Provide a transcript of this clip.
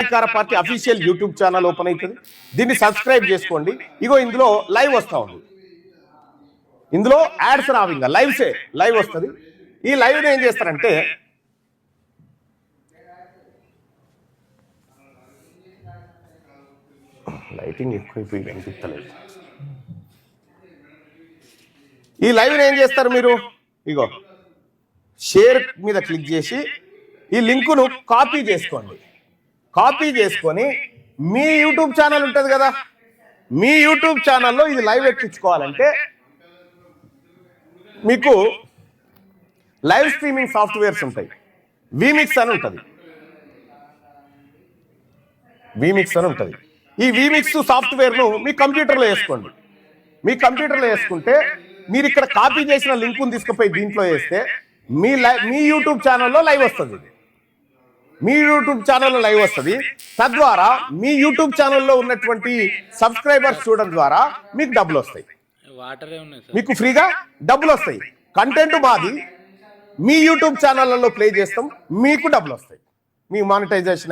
అధికార party official YouTube channel open అవుతుంది. దీన్ని సబ్స్క్రైబ్ చేసుకోండి. ఇగో ఇందులో లైవ్ వస్తూ ఉంది. ఇందులో యాడ్స్ రావు, ఇంకా లైవ్ వస్తుంది. ఈ లైవ్ని ఏం చేస్తారంటే లైటింగ్ ఎక్కువైపోయి కనిపిస్తలేదు. ఈ లైవ్ని ఏం చేస్తారు మీరు, ఇగో షేర్ మీద క్లిక్ చేసి ఈ లింకును కాపీ చేసుకోండి. కాపీ చేసుకొని మీ యూట్యూబ్ ఛానల్ ఉంటుంది కదా, మీ యూట్యూబ్ ఛానల్లో ఇది లైవ్ ఎక్కించుకోవాలంటే మీకు లైవ్ స్ట్రీమింగ్ సాఫ్ట్వేర్స్ ఉంటాయి. వీమిక్స్ అని ఉంటుంది. ఈ వీమిక్స్ సాఫ్ట్వేర్ను మీ కంప్యూటర్లో వేసుకోండి. మీ కంప్యూటర్లో వేసుకుంటే మీరు ఇక్కడ కాపీ చేసిన లింకును తీసుకుపోయి దీంట్లో వేస్తే మీ యూట్యూబ్ ఛానల్లో లైవ్ వస్తుంది. తద్వారా మీ యూట్యూబ్ ఛానల్లో ఉన్నటువంటి సబ్స్క్రైబర్స్ చూడడం ద్వారా మీకు డబ్బులు వస్తాయి. మీకు ఫ్రీగా డబ్బులు వస్తాయి. కంటెంట్ మాది, మీ యూట్యూబ్ ఛానళ్లలో ప్లే చేస్తాం, మీకు డబ్బులు వస్తాయి. మీ మానిటైజేషన్